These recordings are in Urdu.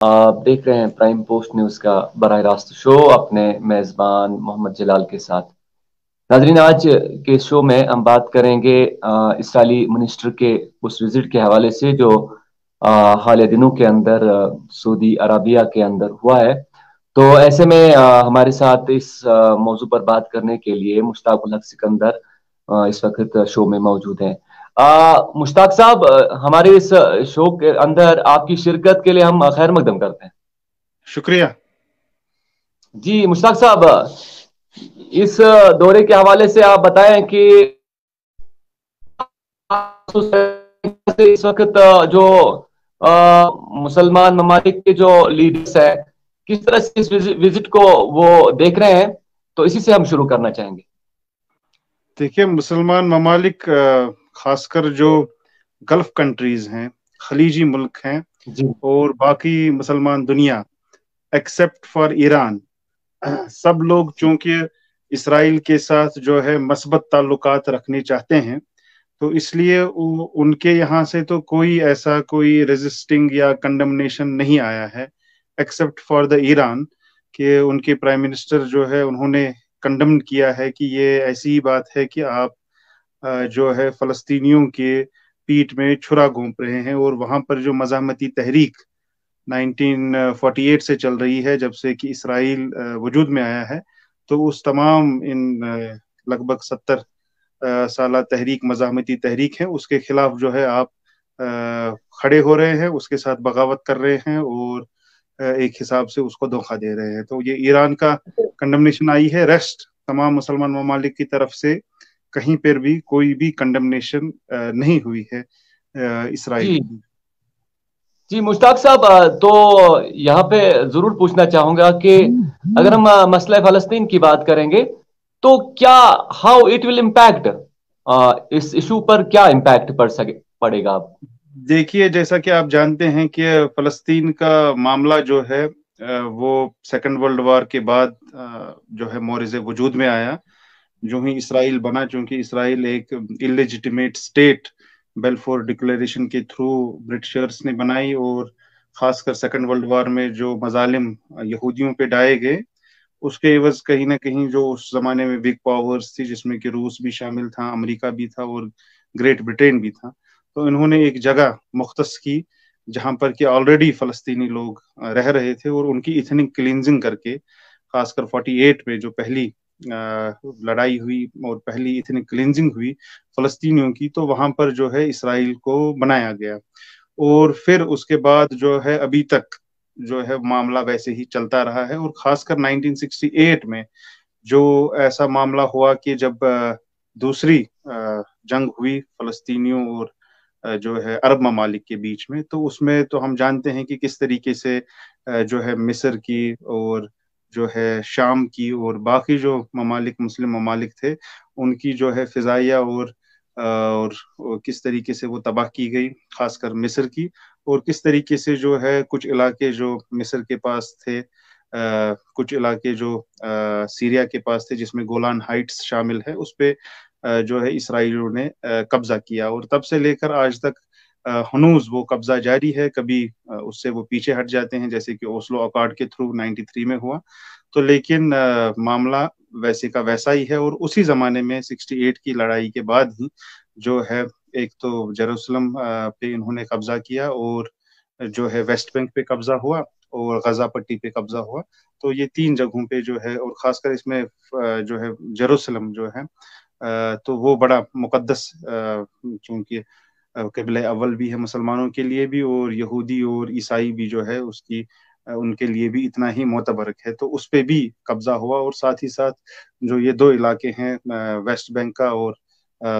آپ دیکھ رہے ہیں پرائم پوسٹ نیوز کا براہ راست شو اپنے میزبان محمد جلال کے ساتھ۔ ناظرین، آج کے شو میں ہم بات کریں گے اسرائیلی منسٹر کے اس وزٹ کے حوالے سے جو حالیہ دنوں کے اندر سعودی عربیہ کے اندر ہوا ہے۔ تو ایسے میں ہمارے ساتھ اس موضوع پر بات کرنے کے لیے مشتاق الحق سکندر اس وقت شو میں موجود ہیں۔ مشتاق صاحب، ہمارے اس شو کے اندر آپ کی شرکت کے لیے ہم خیر مقدم کرتے ہیں۔ شکریہ۔ جی مشتاق صاحب، اس دورے کے حوالے سے آپ بتائیں کہ اس وقت جو مسلمان ممالک کے جو لیڈرز ہیں کس طرح سے اس وزٹ کو وہ دیکھ رہے ہیں، تو اسی سے ہم شروع کرنا چاہیں گے۔ دیکھیے، مسلمان ممالک خاص کر جو گلف کنٹریز ہیں، خلیجی ملک ہیں، جی اور باقی مسلمان دنیا ایکسپٹ فار ایران، سب لوگ چونکہ اسرائیل کے ساتھ جو ہے مثبت تعلقات رکھنے چاہتے ہیں، تو اس لیے ان کے یہاں سے تو کوئی ایسا کوئی ریزسٹنگ یا کنڈمنیشن نہیں آیا ہے ایکسپٹ فار دا ایران، کہ ان کے پرائم منسٹر جو ہے انہوں نے کنڈم کیا ہے کہ یہ ایسی بات ہے کہ آپ جو ہے فلسطینیوں کے پیٹ میں چھرا گھونپ رہے ہیں، اور وہاں پر جو مزاحمتی تحریک 1948 سے چل رہی ہے جب سے کہ اسرائیل وجود میں آیا ہے، تو اس تمام ان لگ بھگ 70 سالہ تحریک، مزاحمتی تحریک ہے، اس کے خلاف جو ہے آپ کھڑے ہو رہے ہیں، اس کے ساتھ بغاوت کر رہے ہیں، اور ایک حساب سے اس کو دھوکہ دے رہے ہیں۔ تو یہ ایران کا کنڈمنیشن آئی ہے، ریسٹ تمام مسلمان ممالک کی طرف سے کہیں پر بھی کوئی بھی کنڈمنیشن نہیں ہوئی ہے اسرائیل جی کی۔ جی مشتاق صاحب، تو یہاں پہ ضرور پوچھنا چاہوں گا کہ اگر ہم مسئلہ فلسطین کی بات کریں گے تو کیا ہاؤ اٹ ول امپیکٹ، اس ایشو پر کیا امپیکٹ پڑے گا؟ دیکھیے، جیسا کہ آپ جانتے ہیں کہ فلسطین کا معاملہ جو ہے وہ سیکنڈ ورلڈ وار کے بعد جو ہے مورز وجود میں آیا، جو ہی اسرائیل بنا، چونکہ اسرائیل ایک اللیجیٹمیٹ اسٹیٹ بیلفور ڈکلیریشن کے تھرو برٹشرز نے بنائی، اور خاص کر سیکنڈ ورلڈ وار میں جو مظالم یہودیوں پہ ڈھائے گئے، اس کے عوض کہیں نہ کہیں جو اس زمانے میں بگ پاورز تھی، جس میں کہ روس بھی شامل تھا، امریکہ بھی تھا، اور گریٹ برٹین بھی تھا، تو انہوں نے ایک جگہ مختص کی جہاں پر کہ آلریڈی فلسطینی لوگ رہ رہے تھے، اور ان کی ایتھنک کلینزنگ کر کے، خاص کر 48 میں جو پہلی لڑائی ہوئی اور پہلی ایتھنک کلینزنگ ہوئی فلسطینیوں کی، تو وہاں پر جو ہے اسرائیل کو بنایا گیا، اور پھر اس کے بعد جو ہے ابھی تک جو ہے معاملہ ویسے ہی چلتا رہا ہے۔ اور خاص کر 1968 میں جو ایسا معاملہ ہوا کہ جب دوسری جنگ ہوئی فلسطینیوں اور جو ہے عرب ممالک کے بیچ میں، تو اس میں تو ہم جانتے ہیں کہ کس طریقے سے جو ہے مصر کی اور جو ہے شام کی اور باقی جو ممالک، مسلم ممالک تھے، ان کی جو ہے فضائیہ اور کس طریقے سے وہ تباہ کی گئی، خاص کر مصر کی، اور کس طریقے سے جو ہے کچھ علاقے جو مصر کے پاس تھے، کچھ علاقے جو سیریا کے پاس تھے، جس میں گولان ہائٹس شامل ہے، اس پہ جو ہے اسرائیلیوں نے قبضہ کیا، اور تب سے لے کر آج تک ہنوز وہ قبضہ جاری ہے۔ کبھی اس سے وہ پیچھے ہٹ جاتے ہیں، جیسے کہ اوسلو اکارڈ کے تھرو 93 میں ہوا، تو لیکن معاملہ ویسے کا ویسا ہی ہے۔ اور اسی زمانے میں 68 کی لڑائی کے بعد ہی جو ہے ایک تو جیروسلم پہ انہوں نے قبضہ کیا، اور جو ہے ویسٹ بینک پہ قبضہ ہوا، اور غزہ پٹی پہ قبضہ ہوا، تو یہ 3 جگہوں پہ جو ہے، اور خاص کر اس میں جو ہے جیروسلم جو ہے تو وہ بڑا مقدس، چونکہ قبلہ اول بھی ہے مسلمانوں کے لیے بھی، اور یہودی اور عیسائی بھی جو ہے اس کی ان کے لیے بھی اتنا ہی معتبرک ہے، تو اس پہ بھی قبضہ ہوا۔ اور ساتھ ہی ساتھ جو یہ 2 علاقے ہیں ویسٹ بینک کا اور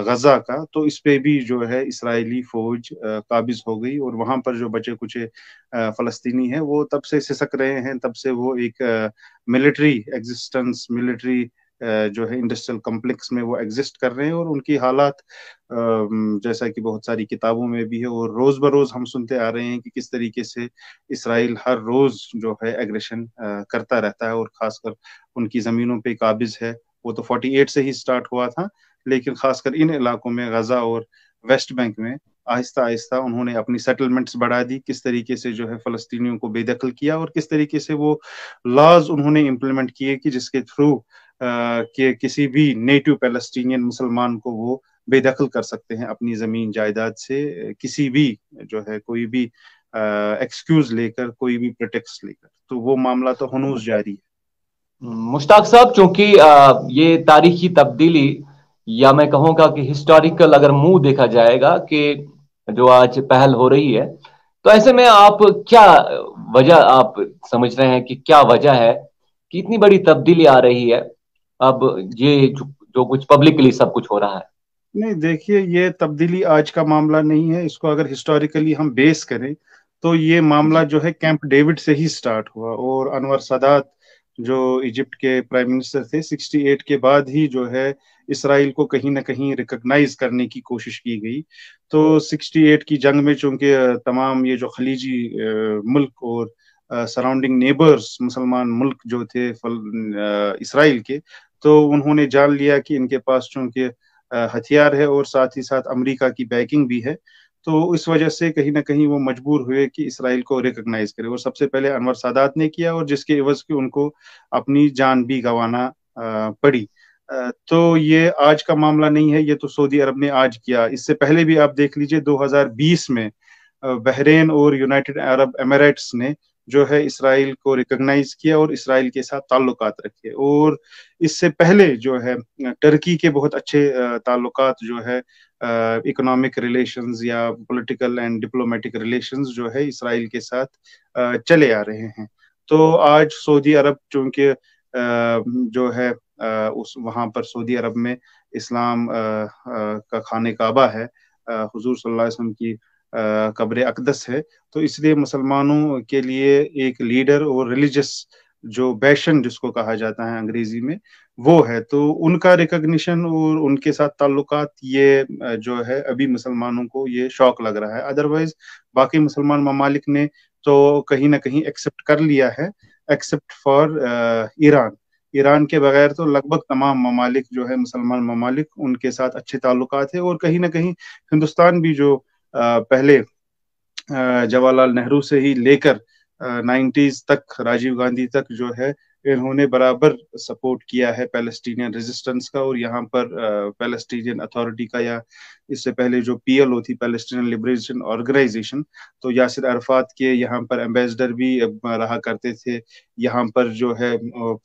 غزہ کا، تو اس پہ بھی جو ہے اسرائیلی فوج قابض ہو گئی، اور وہاں پر جو بچے کچے فلسطینی ہیں وہ تب سے سسک رہے ہیں، تب سے وہ ایک ملٹری ایگزسٹنس، ملٹری جو ہے انڈسٹریل کمپلیکس میں وہ ایگزسٹ کر رہے ہیں، اور ان کی حالات جیسا کہ بہت ساری کتابوں میں بھی ہے، اور روز بروز ہم سنتے آ رہے ہیں کہ کس طریقے سے اسرائیل ہر روز جو ہے ایگریشن کرتا رہتا ہے، اور خاص کر ان کی زمینوں پہ قابض ہے۔ وہ تو 48 سے ہی سٹارٹ ہوا تھا، لیکن خاص کر ان علاقوں میں غزہ اور ویسٹ بینک میں آہستہ آہستہ انہوں نے اپنی سیٹلمنٹس بڑھا دی, کس طریقے سے جو ہے فلسطینیوں کو بے دخل کیا, اور کس طریقے سے وہ لاز انہوں نے امپلیمنٹ کیے کہ جس کے تھرو کہ کسی بھی نیٹو پیلسٹینین مسلمان کو وہ بے دخل کر سکتے ہیں اپنی زمین جائیداد سے, کسی بھی جو ہے کوئی بھی ایکسکیوز لے کر, کوئی بھی پریٹیکسٹ لے کر. تو وہ معاملہ تو ہنوز جاری ہے. مشتاق صاحب, چونکہ یہ تاریخی تبدیلی, یا میں کہوں گا کہ ہسٹوریکل اگر منہ دیکھا جائے گا کہ جو آج پہل ہو رہی ہے, تو ایسے میں آپ کیا وجہ آپ سمجھ رہے ہیں کہ کیا وجہ ہے کہ اتنی بڑی تبدیلی آ رہی ہے اب, یہ جو کچھ پبلکلی سب کچھ ہو رہا ہے؟ نہیں دیکھیے, یہ تبدیلی آج کا معاملہ نہیں ہے. اس کو اگر ہسٹوریکلی ہم بیس کریں تو یہ معاملہ جی جو ہے کیمپ ڈیوڈ سے ہی سٹارٹ ہوا, اور انور سادات جو ایجپٹ کے پرائم منسٹر تھے 68 کے بعد ہی جو ہے اسرائیل کو کہیں نہ کہیں ریکگنائز کرنے کی کوشش کی گئی. تو 68 کی جنگ میں چونکہ تمام یہ جو خلیجی ملک اور سراؤنڈنگ نیبرز مسلمان ملک جو تھے اسرائیل کے, تو انہوں نے جان لیا کہ ان کے پاس چونکہ ہتھیار ہے اور ساتھ ہی ساتھ امریکہ کی بیکنگ بھی ہے, تو اس وجہ سے کہیں نہ کہیں وہ مجبور ہوئے کہ اسرائیل کو ریکگنائز کرے. اور سب سے پہلے انور سادات نے کیا, اور جس کے عوض کی ان کو اپنی جان بھی گنوانا پڑی. تو یہ آج کا معاملہ نہیں ہے, یہ تو سعودی عرب نے آج کیا. اس سے پہلے بھی آپ دیکھ لیجئے 2020 میں بحرین اور یونائٹڈ عرب امریٹس نے جو ہے اسرائیل کو ریکگنائز کیا اور اسرائیل کے ساتھ تعلقات رکھے. اور اس سے پہلے جو ہے ٹرکی کے بہت اچھے تعلقات جو ہے اکنامک ریلیشنز یا پولیٹیکل اینڈ ڈپلومیٹک ریلیشنز جو ہے اسرائیل کے ساتھ چلے آ رہے ہیں. تو آج سعودی عرب چونکہ جو ہے اس وہاں پر سعودی عرب میں اسلام کا خانہ کعبہ ہے, حضور صلی اللہ علیہ وسلم کی قبر اقدس ہے, تو اس لیے مسلمانوں کے لیے ایک لیڈر اور ریلیجس جو بیشن جس کو کہا جاتا ہے انگریزی میں, وہ ہے. تو ان کا ریکگنیشن اور ان کے ساتھ تعلقات, یہ جو ہے ابھی مسلمانوں کو یہ شوق لگ رہا ہے. ادروائز باقی مسلمان ممالک نے تو کہیں نہ کہیں ایکسپٹ کر لیا ہے, ایکسپٹ فار ایران. ایران کے بغیر تو لگ بھگ تمام ممالک جو ہے مسلمان ممالک, ان کے ساتھ اچھے تعلقات ہیں. اور کہیں نہ کہیں ہندوستان بھی جو پہلے جواہر لال نہرو سے ہی لے کر 90s تک, راجیو گاندھی تک جو ہے انہوں نے برابر سپورٹ کیا ہے پیلسٹینین ریزسٹنس کا, اور یہاں پر پیلسٹینین اتھارٹی کا, یا اس سے پہلے جو PLO تھی پیلسٹینین لبریشن آرگنائزیشن, تو یاسر عرفات کے یہاں پر ایمبیسڈر بھی رہا کرتے تھے. یہاں پر جو ہے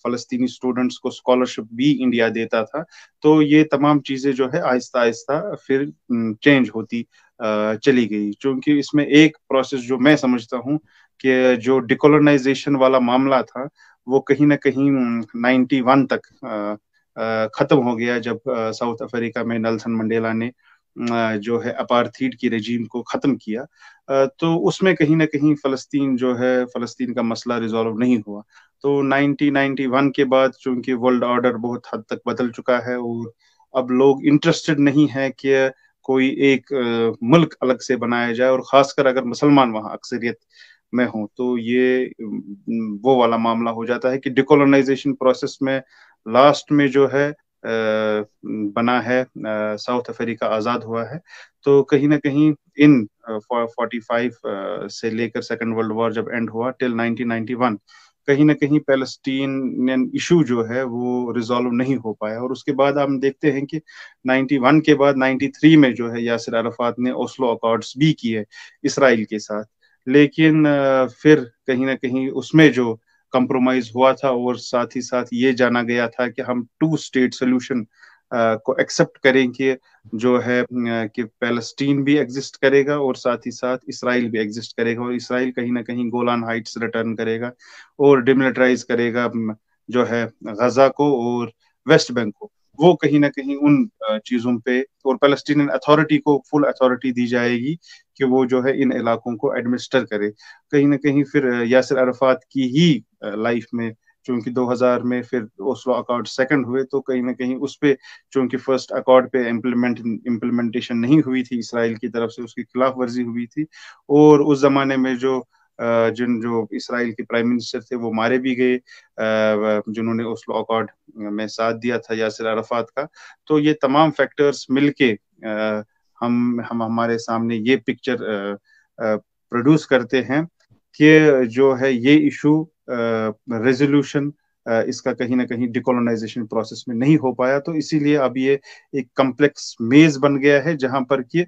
فلسطینی اسٹوڈنٹس کو اسکالرشپ بھی انڈیا دیتا تھا. تو یہ تمام چیزیں جو ہے آہستہ آہستہ پھر چینج ہوتی چلی گئی. چونکہ اس میں ایک پروسیس جو میں سمجھتا ہوں کہ جو ڈیکولونائزیشن والا معاملہ تھا وہ کہیں نہ کہیں 91 تک ختم ہو گیا, جب ساؤتھ افریقہ میں نیلسن منڈیلا نے جو ہے اپارتھیڈ کی رجیم کو ختم کیا. تو اس میں کہیں نہ کہیں فلسطین جو ہے, فلسطین کا مسئلہ ریزالو نہیں ہوا. تو 1991 کے بعد چونکہ ورلڈ آرڈر بہت حد تک بدل چکا ہے, اور اب لوگ انٹرسٹڈ نہیں ہے کہ کوئی ایک ملک الگ سے بنایا جائے, اور خاص کر اگر مسلمان وہاں اکثریت میں ہوں, تو یہ وہ والا معاملہ ہو جاتا ہے کہ ڈیکولونائزیشن پروسیس میں لاسٹ میں جو ہے بنا ہے, ساؤتھ افریقہ آزاد ہوا ہے. تو کہیں نہ کہیں ان 45 سے لے کر سیکنڈ ورلڈ وار جب اینڈ ہوا ٹل 1991, کہیں نہ کہیں پیلسٹینین ایشو جو ہے وہ ریزالو نہیں ہو پایا. اور اس کے بعد ہم دیکھتے ہیں کہ 91 کے بعد 93 میں جو ہے یاسر عرفات نے اوسلو اکارڈز بھی کیے اسرائیل کے ساتھ, لیکن پھر کہیں نہ کہیں اس میں جو کمپرومائز ہوا تھا, اور ساتھ ہی ساتھ یہ جانا گیا تھا کہ ہم 2 اسٹیٹ سولوشن کو ایکسپٹ کریں کہ جو ہے کہ پیلسٹین بھی ایگزسٹ کرے گا اور ساتھ ہی ساتھ اسرائیل بھی ایگزسٹ کرے گا, اور اسرائیل کہیں نہ کہیں گولان ہائٹس ریٹرن کرے گا اور ڈیملٹرائز کرے گا جو ہے غزہ کو اور ویسٹ بینک کو. وہ کہیں نہ کہیں ان چیزوں پہ, اور پیلسٹینین اتھارٹی کو فل اتھارٹی دی جائے گی کہ وہ جو ہے ان علاقوں کو ایڈمنسٹر کرے. کہیں نہ کہیں پھر یاسر عرفات کی ہی لائف میں, چونکہ 2000 میں پھر اوسلو اکارڈ سیکنڈ ہوئے, تو کہیں نہ کہیں اس پہ چونکہ فرسٹ اکارڈ پہ امپلیمنٹیشن نہیں ہوئی تھی اسرائیل کی طرف سے, اس کی خلاف ورزی ہوئی تھی, اور اس زمانے میں جو اسرائیل کے پرائم منسٹر تھے وہ مارے بھی گئے, جنہوں نے اوسلو اکارڈ میں ساتھ دیا تھا یاسر عرفات کا. تو یہ تمام فیکٹرز مل کے ہم ہمارے سامنے یہ پکچر پروڈیوس کرتے ہیں کہ جو ہے یہ ایشو ریزولوشن اس کا کہیں نہ کہیں ڈیکولونائزیشن پروسیس میں نہیں ہو پایا. تو اسی لیے اب یہ ایک کمپلیکس میز بن گیا ہے جہاں پر کہ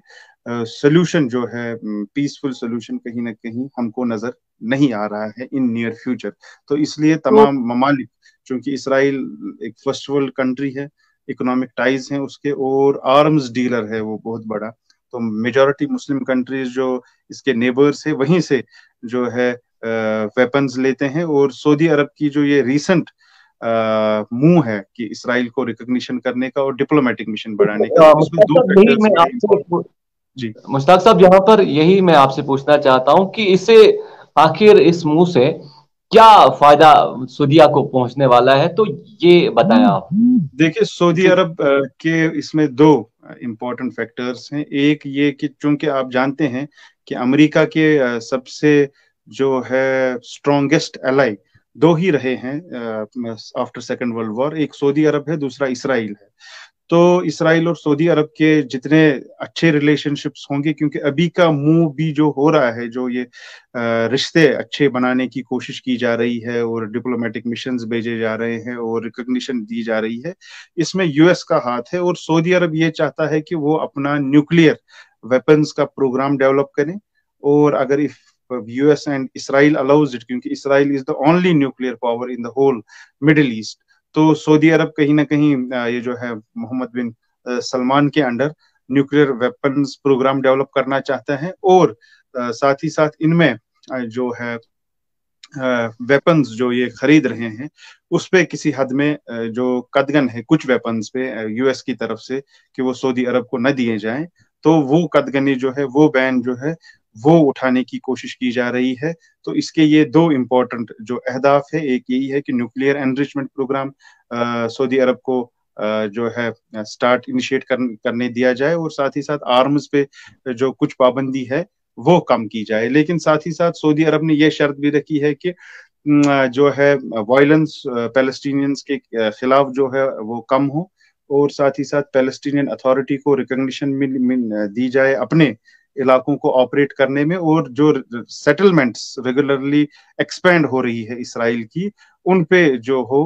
سولوشن جو ہے پیسفل سولوشن کہیں نہ کہیں ہم کو نظر نہیں آ رہا ہے ان نیئر فیوچر. تو اس لیے تمام ممالک، چونکہ اسرائیل ایک فرسٹ ورلڈ کنٹری ہے، اکنامک ٹائز ہیں اس کے، اور آرمز ڈیلر ہے وہ بہت بڑا، تو میجورٹی مسلم کنٹریز جو اس کے نیبرز ہیں وہیں سے جو ہے ویپنز لیتے ہیں. اور سعودی عرب کی جو یہ ریسنٹ منہ ہے کہ اسرائیل کو ریکگنیشن کرنے کا اور ڈپلومیٹک مشن بڑھانے کا، تو اس میں دو فیکٹرز بڑے امپورٹنٹ. جی مشتاق صاحب، یہاں پر یہی میں آپ سے پوچھنا چاہتا ہوں کہ اسے آخر اس منہ سے کیا فائدہ سعودیہ کو پہنچنے والا ہے، تو یہ بتائیں آپ. دیکھیں، سعودی عرب کے اس میں دو امپورٹنٹ فیکٹرز ہیں. ایک یہ کہ چونکہ آپ جانتے ہیں کہ امریکہ کے سب سے جو ہے اسٹرانگیسٹ الائی دو ہی رہے ہیں آفٹر سیکنڈ ورلڈ وار، ایک سعودی عرب ہے، دوسرا اسرائیل ہے. تو اسرائیل اور سعودی عرب کے جتنے اچھے ریلیشن شپس ہوں گے، کیونکہ ابھی کا موو بھی جو ہو رہا ہے، جو یہ رشتے اچھے بنانے کی کوشش کی جا رہی ہے اور ڈپلومیٹک مشنز بھیجے جا رہے ہیں اور ریکگنیشن دی جا رہی ہے، اس میں یو ایس کا ہاتھ ہے. اور سعودی عرب یہ چاہتا ہے کہ وہ اپنا نیوکلیئر ویپنز کا پروگرام ڈیولپ کریں، اور اگر U S and Israel allows it, کیونکہ Israel is the only nuclear power in the whole Middle East, تو سعودی عرب کہیں نہ کہیں یہ جو ہے محمد بن سلمان کے under nuclear weapons program develop کرنا چاہتا ہے. اور ساتھ ہی ساتھ ان میں جو ہے ویپنز جو یہ خرید رہے ہیں اس پہ کسی حد میں جو قدغن ہے کچھ ویپنز پہ یو ایس کی طرف سے کہ وہ سعودی عرب کو نہ دیے جائیں، تو وہ قدغنی جو ہے، وہ بین جو ہے وہ اٹھانے کی کوشش کی جا رہی ہے. تو اس کے یہ دو امپورٹنٹ جو اہداف ہے، ایک یہی ہے کہ نیوکلیئر انریچمنٹ پروگرام سعودی عرب کو جو ہے سٹارٹ انیشیٹ کرنے دیا جائے، اور ساتھ ہی ساتھ آرمز پہ جو کچھ پابندی ہے وہ کم کی جائے. لیکن ساتھ ہی ساتھ سعودی عرب نے یہ شرط بھی رکھی ہے کہ جو ہے وائلنس پیلسٹینینز کے خلاف جو ہے وہ کم ہو، اور ساتھ ہی ساتھ پیلسٹینین اتھارٹی کو ریکگنیشن دی جائے اپنے علاقوں کو آپریٹ کرنے میں، اور جو سیٹلمنٹس ریگولرلی ایکسپینڈ ہو رہی ہے اسرائیل کی ان پہ جو ہو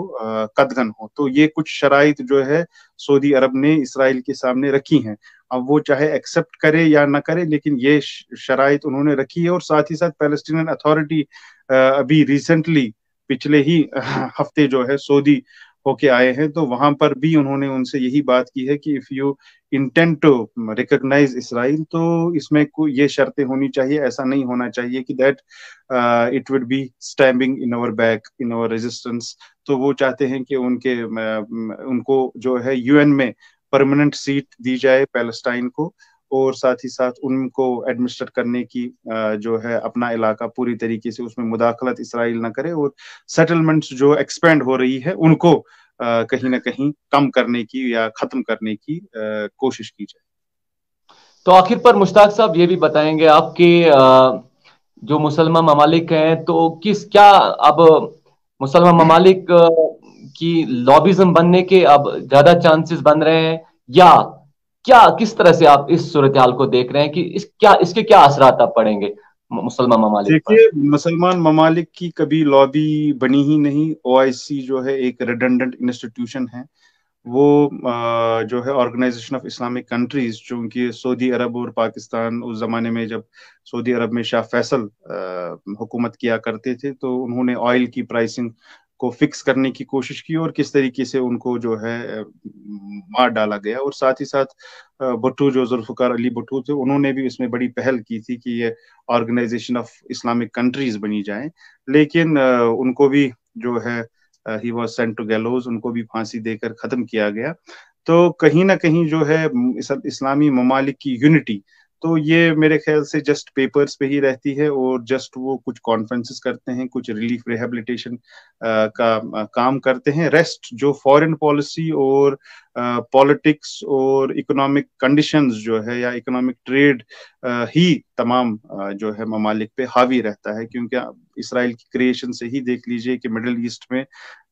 قدغن ہو. تو یہ کچھ شرائط جو ہے سعودی عرب نے اسرائیل کے سامنے رکھی ہیں. اب وہ چاہے ایکسپٹ کرے یا نہ کرے، لیکن یہ شرائط انہوں نے رکھی ہے. اور ساتھ ہی ساتھ پیلسٹینین اتھارٹی ابھی ریسنٹلی پچھلے ہی ہفتے جو ہے سعودی ہو کے آئے ہیں، تو وہاں پر بھی انہوں نے ان سے یہی بات کی ہے کہ if you intend to recognise Israel, تو اس میں یہ شرطیں ہونی چاہیے. ایسا نہیں ہونا چاہیے کہ دیٹ اٹ وڈ بی اسٹیمبنگ ان اور بیک ان اور ریزسٹنس. تو وہ چاہتے ہیں کہ ان کو جو ہے یو این میں پرماننٹ سیٹ دی جائے پیلسٹائن کو، اور ساتھ ہی ساتھ ان کو ایڈمنسٹر کرنے کی جو ہے اپنا علاقہ پوری طریقے سے اس میں مداخلت اسرائیل نہ کرے، اور سیٹلمنٹس جو ایکسپینڈ ہو رہی ہے ان کو کہیں نہ کہیں کم کرنے کی یا ختم کرنے کی کوشش کی جائے. تو آخر پر مشتاق صاحب یہ بھی بتائیں گے آپ کہ جو مسلمان ممالک ہیں تو کیا اب مسلمان ممالک کی لابیزم بننے کے اب زیادہ چانسز بن رہے ہیں، یا کس طرح سے آپ اس صورتحال کو دیکھ رہے ہیں کہ اس کے کیا اثرات اب پڑیں گے مسلمان ممالک پر؟ دیکھیے، مسلمان ممالک کی کبھی لابی بنی ہی نہیں. او آئی سی جو ہے ایک ریڈنڈنٹ انسٹیٹیوشن ہے، وہ جو ہے آرگنائزیشن آف اسلامک کنٹریز، چونکہ سعودی عرب اور پاکستان اس زمانے میں جب سعودی عرب میں شاہ فیصل حکومت کیا کرتے تھے، تو انہوں نے آئل کی پرائسنگ کو فکس کرنے کی کوشش کی اور کس طریقے سے ان کو جو ہے مار ڈالا گیا. اور ساتھ ہی ساتھ بھٹو جو ذوالفقار علی بھٹو تھے، انہوں نے بھی اس میں بڑی پہل کی تھی کہ یہ آرگنائزیشن آف اسلامک کنٹریز بنی جائیں. لیکن ان کو بھی جو ہے ہی واز سینٹ ٹو گیلوز، ان کو بھی پھانسی دے کر ختم کیا گیا. تو کہیں نہ کہیں جو ہے اسلامی ممالک کی یونٹی تو یہ میرے خیال سے جسٹ پیپرز پہ ہی رہتی ہے، اور جسٹ وہ کچھ کانفرنسز کرتے ہیں، کچھ ریلیف ریہیبلیٹیشن کا کام کرتے ہیں. ریسٹ جو فارن پالیسی اور پالیٹکس اور اکنامک کنڈیشنز جو ہے یا اکنامک ٹریڈ ہی تمام جو ہے ممالک پہ حاوی رہتا ہے. کیونکہ اسرائیل کی کریشن سے ہی دیکھ لیجئے کہ مڈل ایسٹ میں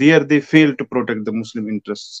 there they fail to protect the Muslim interests।